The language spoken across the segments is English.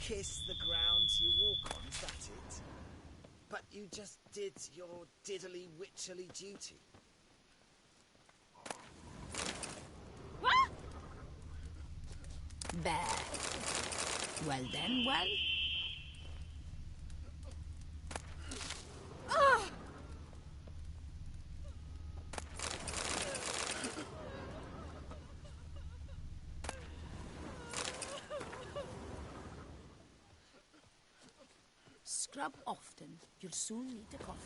kiss the ground you walk on, is that it? But you just did your diddly witcherly duty. What? Bad. Well then, well. Scrub often. You'll soon need a coffee.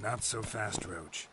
Not so fast, Roach.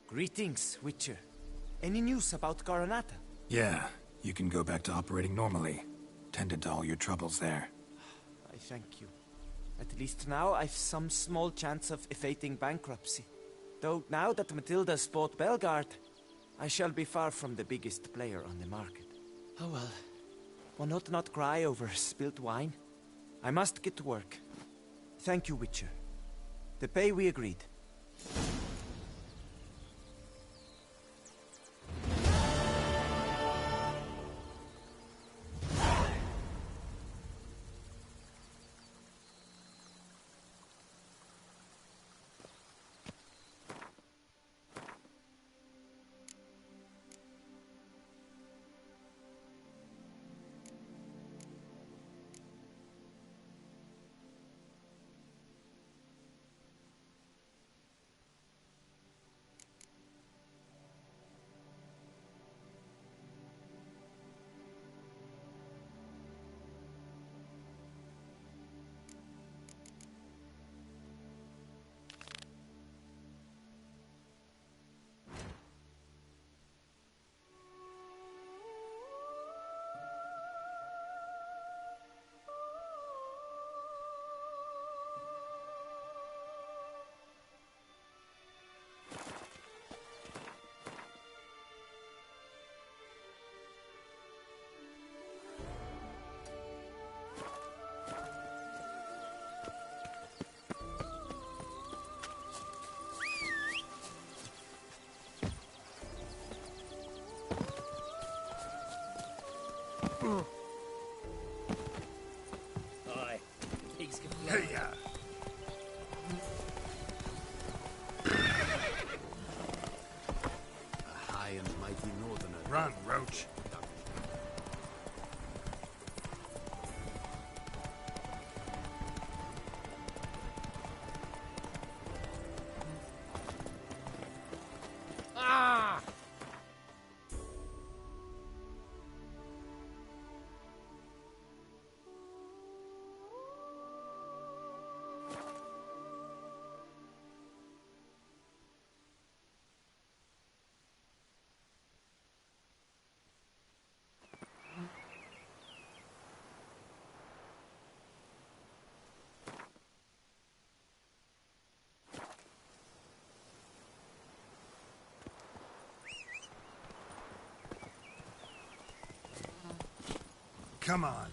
Greetings, Witcher. Any news about Coronata? Yeah, you can go back to operating normally. Tended to all your troubles there. I thank you. At least now I've some small chance of evading bankruptcy. Though now that Matilda's bought Belgard, I shall be far from the biggest player on the market. Oh well. One ought not cry over spilt wine. I must get to work. Thank you, Witcher. The pay we agreed. Aye, pigs can fly. Hey, A high and mighty northerner. run, Roach. Come on.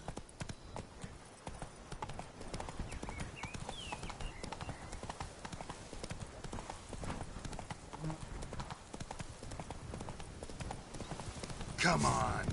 Come on.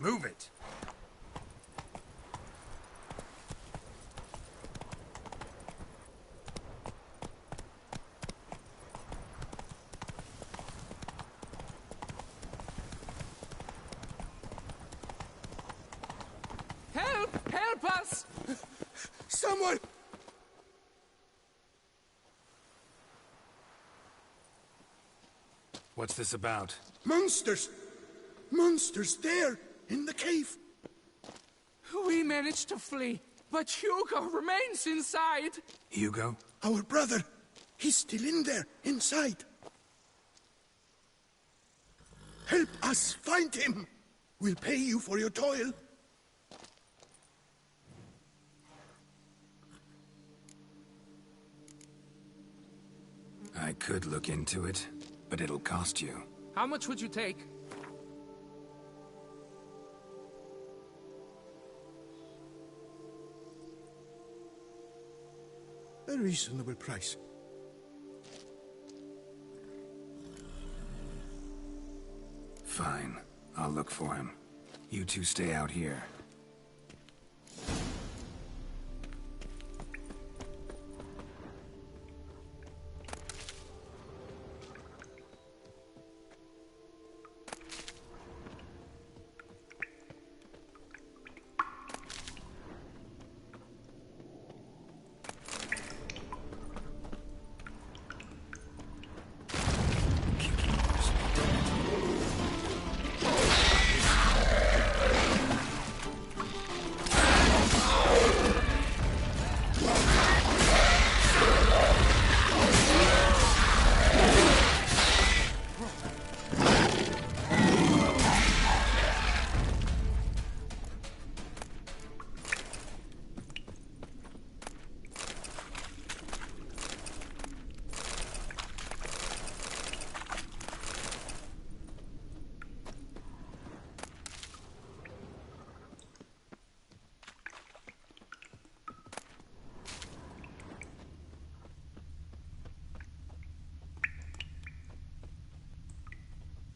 Move it. Help! Help us! Someone! What's this about? Monsters! Monsters there, in the cave! We managed to flee, but Hugo remains inside. Hugo? Our brother! He's still in there, inside! Help us find him! We'll pay you for your toil. I could look into it, but it'll cost you. How much would you take? A reasonable price. Fine. I'll look for him. You two stay out here.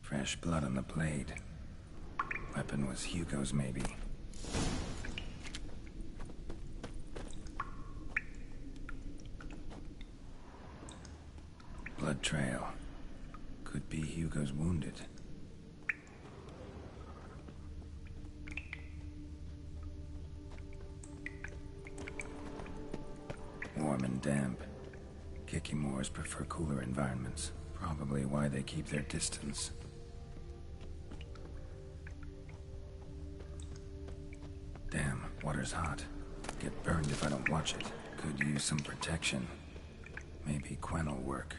Fresh blood on the blade. Weapon was Hugo's, maybe. Blood trail. Could be Hugo's wounded. Warm and damp. Kikimores prefer cooler environments. Probably why they keep their distance. Damn, water's hot. Get burned if I don't watch it. Could use some protection. Maybe Quen will work.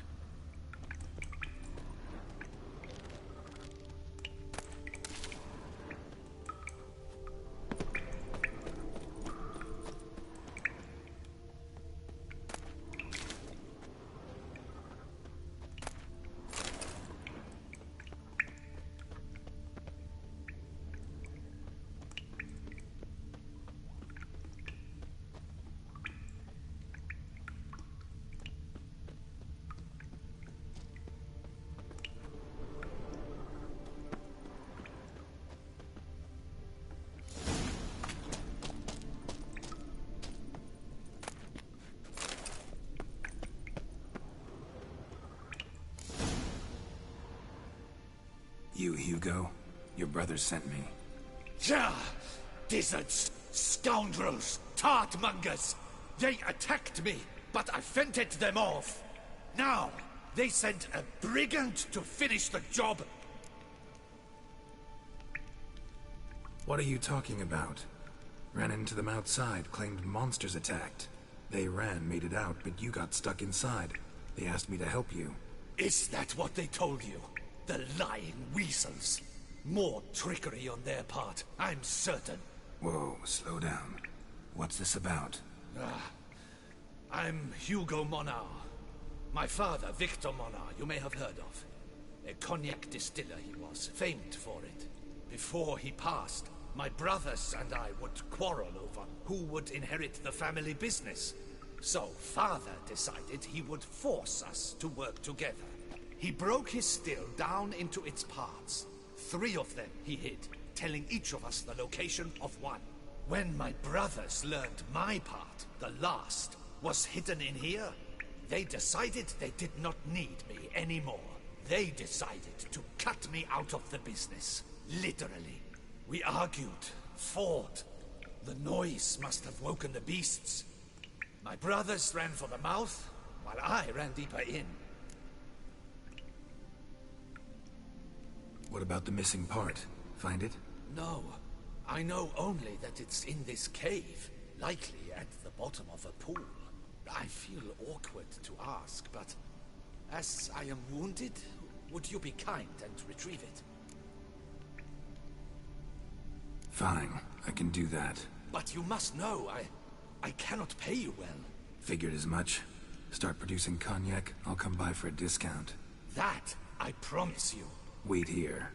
You, Hugo? Your brother sent me. Ja! Dizzards, scoundrels, tartmongers! They attacked me, but I fended them off. Now, they sent a brigand to finish the job. What are you talking about? Ran into them outside, claimed monsters attacked. They ran, made it out, but you got stuck inside. They asked me to help you. Is that what they told you? The lying weasels. More trickery on their part, I'm certain. Whoa, slow down. What's this about? I'm Hugo Monar. My father, Victor Monar, you may have heard of. A cognac distiller he was, famed for it. Before he passed, my brothers and I would quarrel over who would inherit the family business. So father decided he would force us to work together. He broke his still down into its parts. 3 of them he hid, telling each of us the location of one. When my brothers learned my part, the last, was hidden in here, they decided they did not need me anymore. They decided to cut me out of the business. Literally. We argued, fought. The noise must have woken the beasts. My brothers ran for the mouth, while I ran deeper in. What about the missing part? Find it? No. I know only that it's in this cave, likely at the bottom of a pool. I feel awkward to ask, but as I am wounded, would you be kind and retrieve it? Fine, I can do that. But you must know, I cannot pay you well. Figured as much. Start producing cognac, I'll come by for a discount. That, I promise you. Wait here.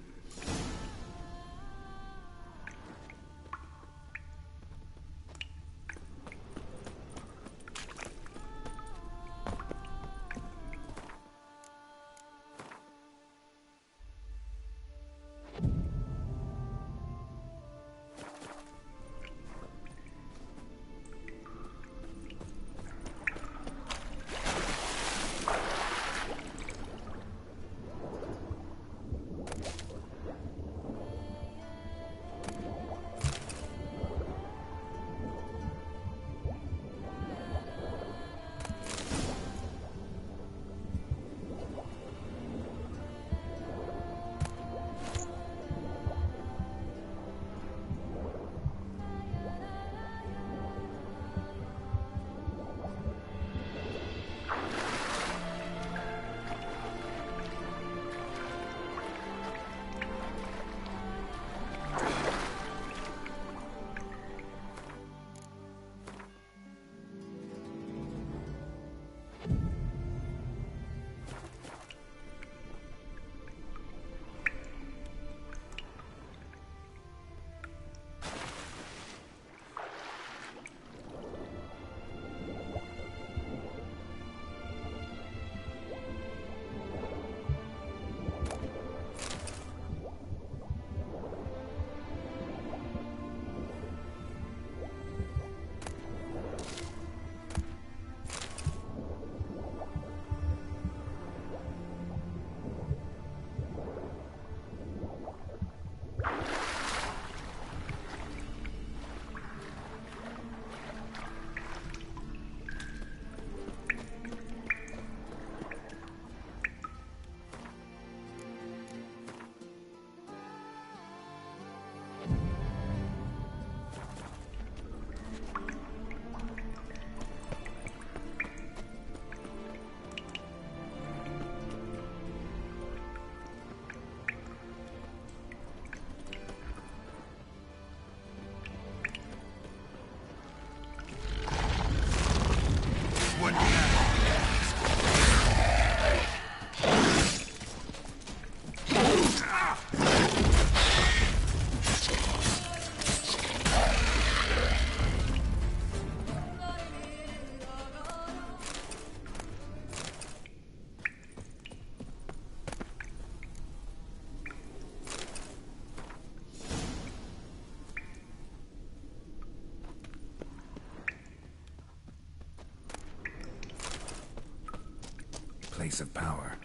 place of power.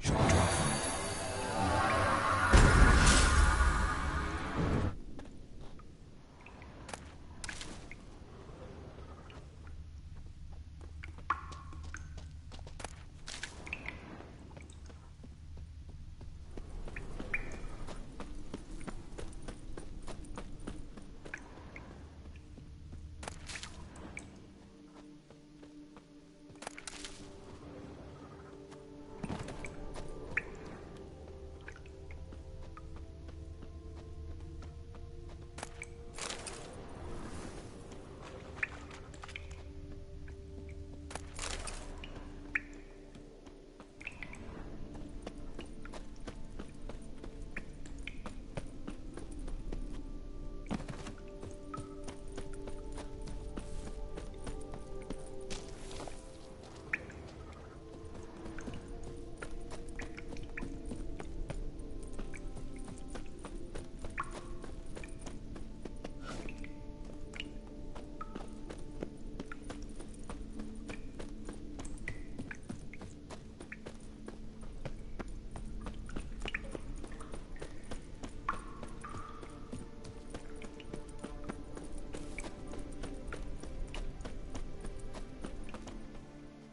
Should draw from it.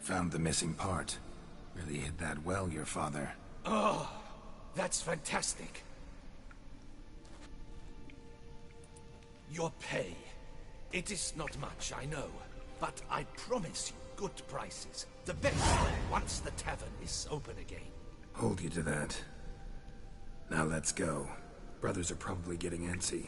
Found the missing part. Really hid that well, your father. Oh, that's fantastic. Your pay. It is not much, I know. But I promise you good prices. The best, once the tavern is open again. Hold you to that. Now let's go. Brothers are probably getting antsy.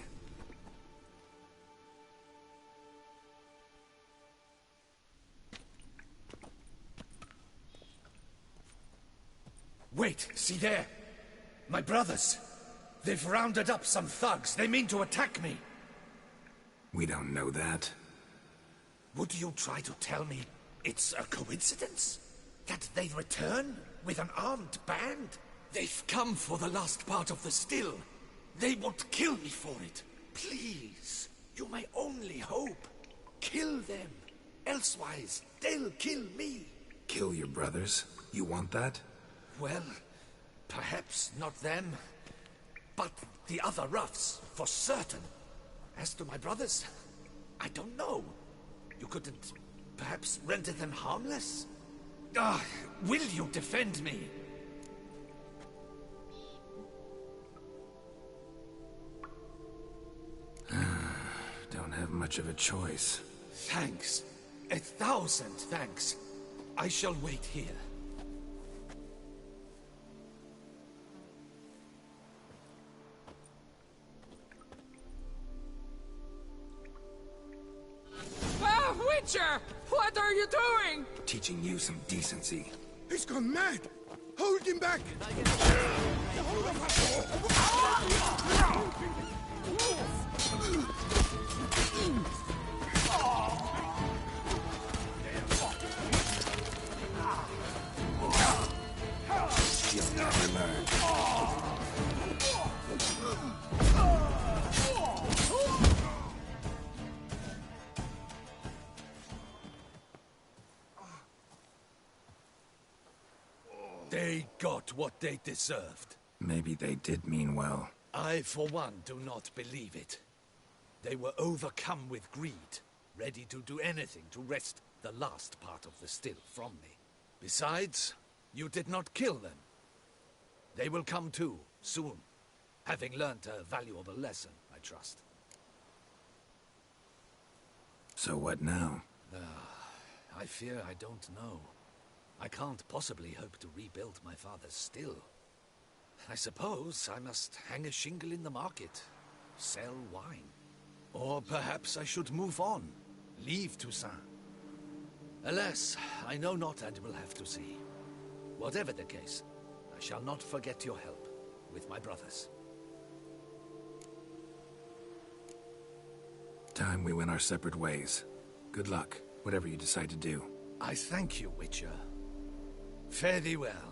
Wait, see there? My brothers. They've rounded up some thugs. They mean to attack me. We don't know that. Would you try to tell me it's a coincidence? That they return with an armed band? They've come for the last part of the still. They won't kill me for it. Please, you're my only hope. Kill them. Elsewise, they'll kill me. Kill your brothers? You want that? Well, perhaps not them, but the other roughs, for certain. As to my brothers, I don't know. You couldn't perhaps render them harmless? Will you defend me? Don't have much of a choice. Thanks. 1,000 thanks. I shall wait here. Witcher! What are you doing? Teaching you some decency. He's gone mad! Hold him back! You'll never learn. They got what they deserved. Maybe they did mean well. I, for one, do not believe it. They were overcome with greed, ready to do anything to wrest the last part of the still from me. Besides, you did not kill them. They will come too, soon, having learnt a valuable lesson, I trust. So what now? I fear I don't know. I can't possibly hope to rebuild my father's still. I suppose I must hang a shingle in the market, sell wine. Or perhaps I should move on, leave Toussaint. Alas, I know not and will have to see. Whatever the case, I shall not forget your help with my brothers. Time we went our separate ways. Good luck, whatever you decide to do. I thank you, Witcher. Fare thee well.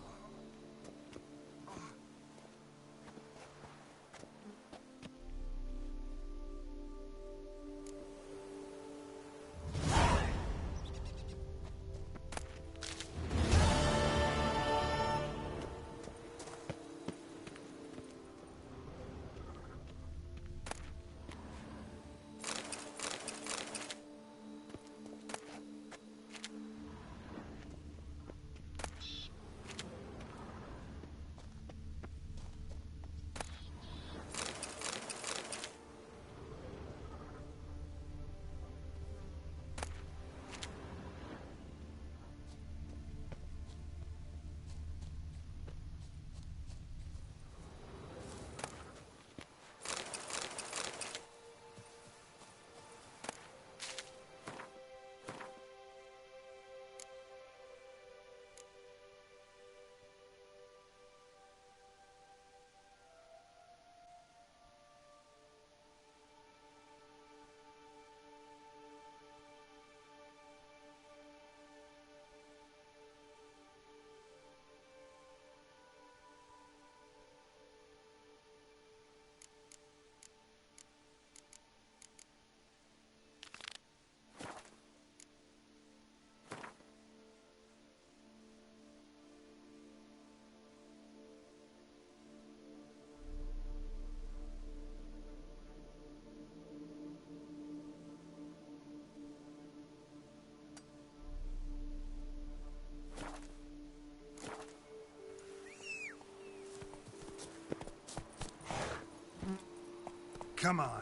Come on.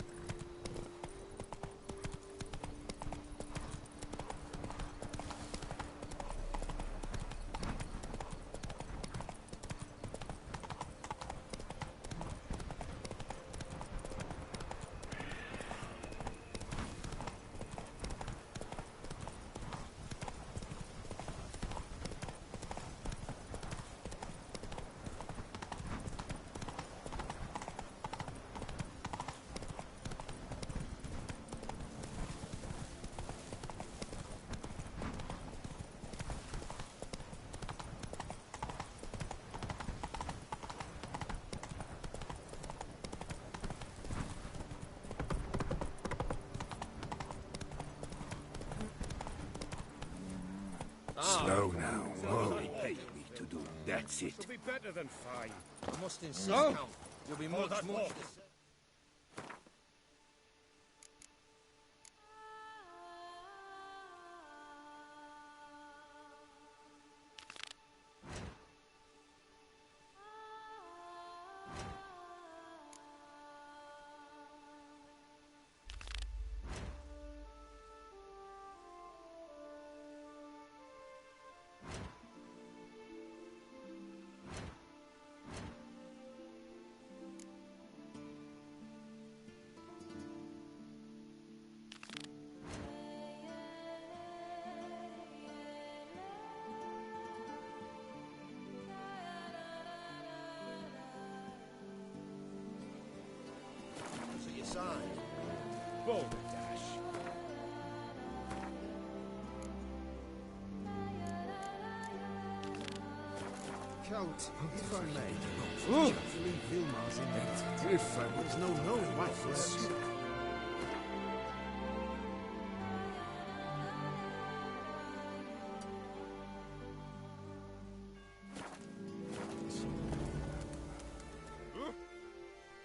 Slow now. Whoa. To do. That's it. It'll be better than 5. I must insist, Count. You'll be much, much... Boulder Dash. Count, if I may. Hopefully Vilmar's in there. If there's no knowing what threats.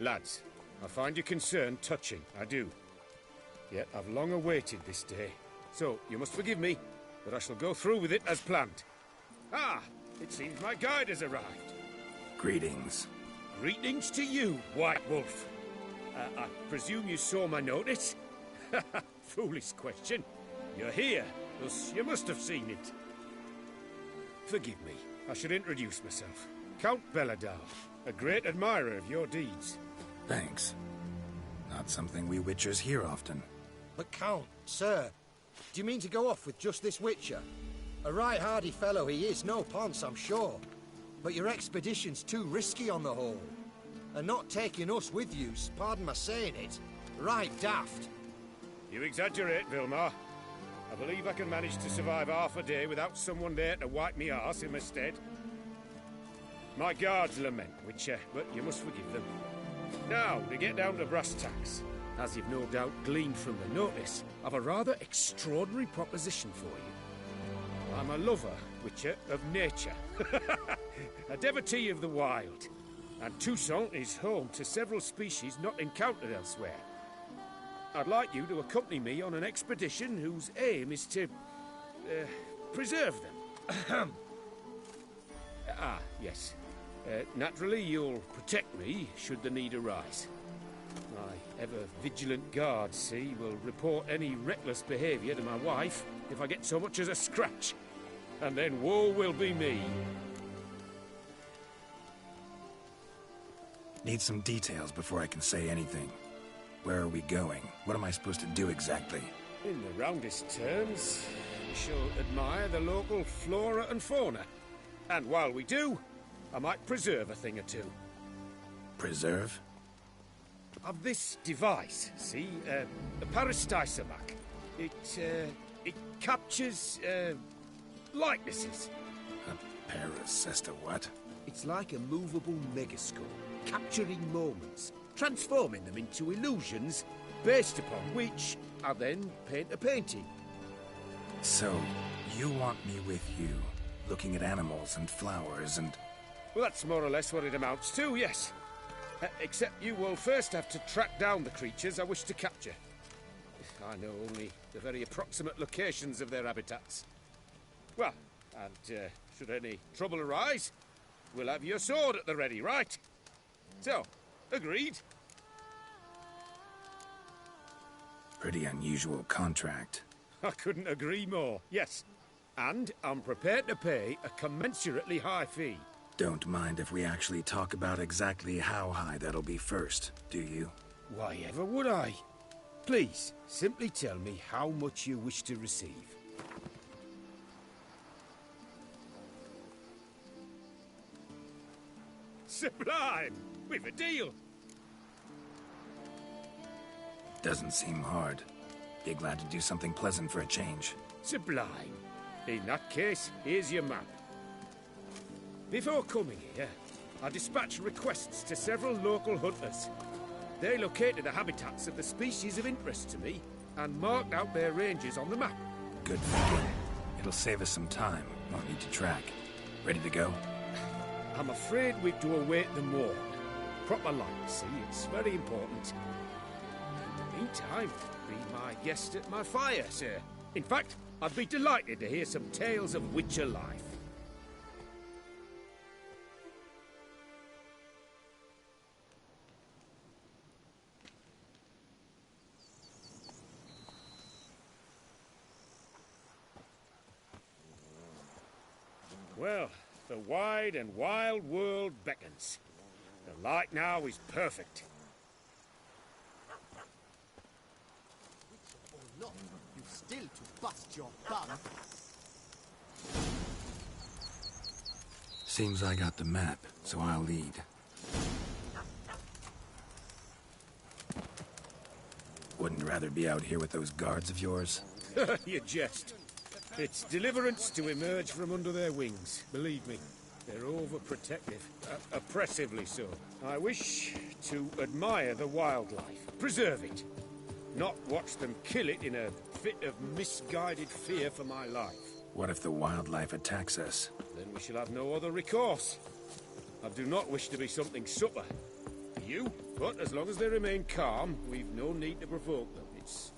Lads, I find your concern touching, I do. Yet I've long awaited this day. So, you must forgive me, but I shall go through with it as planned. Ah, it seems my guide has arrived. Greetings. Greetings to you, White Wolf. I presume you saw my notice? Foolish question. You're here, thus you must have seen it. Forgive me, I should introduce myself. Count Belladar, a great admirer of your deeds. Thanks. Not something we Witchers hear often. But Count, sir, do you mean to go off with just this Witcher? A right hardy fellow he is, no ponce, I'm sure. But your expedition's too risky on the whole. And not taking us with you's, pardon my saying it, right daft. You exaggerate, Vilmar. I believe I can manage to survive half a day without someone there to wipe me arse in my stead. My guards lament, Witcher, but you must forgive them. Now, to get down to brass tacks. As you've no doubt gleaned from the notice, I've a rather extraordinary proposition for you. I'm a lover, Witcher, of nature. A devotee of the wild. And Toussaint is home to several species not encountered elsewhere. I'd like you to accompany me on an expedition whose aim is to... preserve them. Yes. Naturally, you'll protect me should the need arise. My ever-vigilant guards, see, will report any reckless behaviour to my wife if I get so much as a scratch. And then woe will be me. Need some details before I can say anything. Where are we going? What am I supposed to do exactly? In the roundest terms, we shall admire the local flora and fauna. And while we do, I might preserve a thing or two. Preserve? Of this device, see? A parastisomac. It captures, likenesses. A parasesta what? It's like a movable megascope, capturing moments, transforming them into illusions, based upon which I then paint a painting. So, you want me with you, looking at animals and flowers and... Well, that's more or less what it amounts to, yes. Except you will first have to track down the creatures I wish to capture. I know only the very approximate locations of their habitats. Well, and should any trouble arise, we'll have your sword at the ready, right? So, agreed? Pretty unusual contract. I couldn't agree more, yes. And I'm prepared to pay a commensurately high fee. Don't mind if we actually talk about exactly how high that'll be first, do you? Why ever would I? Please, simply tell me how much you wish to receive. Sublime! We've a deal! Doesn't seem hard. Be glad to do something pleasant for a change. Sublime. In that case, here's your map. Before coming here, I dispatched requests to several local hunters. They located the habitats of the species of interest to me and marked out their ranges on the map. Good thinking. It'll save us some time. Won't need to track. Ready to go? I'm afraid we've to await the morn. Proper light, see? It's very important. In the meantime, be my guest at my fire, sir. In fact, I'd be delighted to hear some tales of Witcher life. Well, the wide and wild world beckons. The light now is perfect. Or not, you still to bust your bum. Seems I got the map, so I'll lead. Wouldn't rather be out here with those guards of yours? You jest. It's deliverance to emerge from under their wings, believe me. They're overprotective, oppressively so. I wish to admire the wildlife, preserve it, not watch them kill it in a fit of misguided fear for my life. What if the wildlife attacks us? Then we shall have no other recourse. I do not wish to be something supper for you, but as long as they remain calm, we've no need to provoke them. It's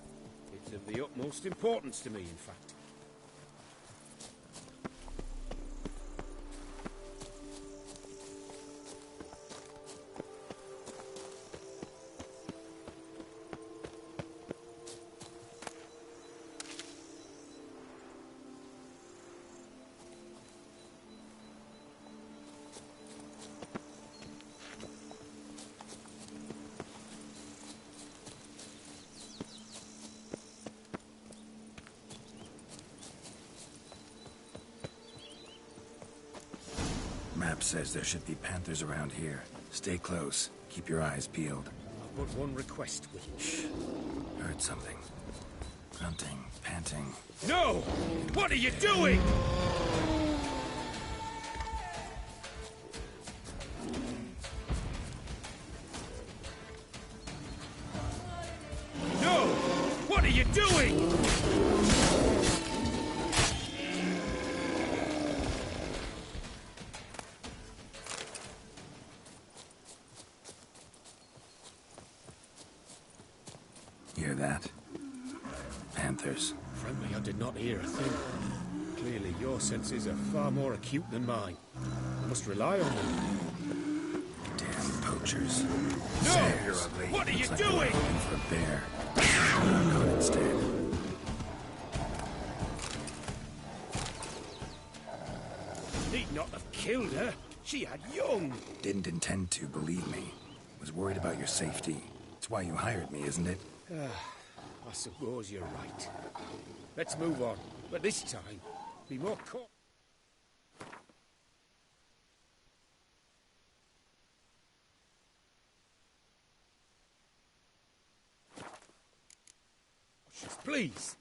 of the utmost importance to me, in fact. Map says there should be panthers around here. Stay close. Keep your eyes peeled. I've but one request, Witch. Heard something. Grunting, panting. No! What are you doing? No! What are you doing? Hear that? Panthers. Frankly, I did not hear a thing. Clearly, your senses are far more acute than mine. I must rely on them. Damn poachers. No! Say, you're ugly. What are you Looks like doing? you're looking for a bear. Knock on instead. Need not have killed her. She had young. Didn't intend to, believe me. Was worried about your safety. It's why you hired me, isn't it? I suppose you're right. Let's move on. But this time, be more cautious. Please.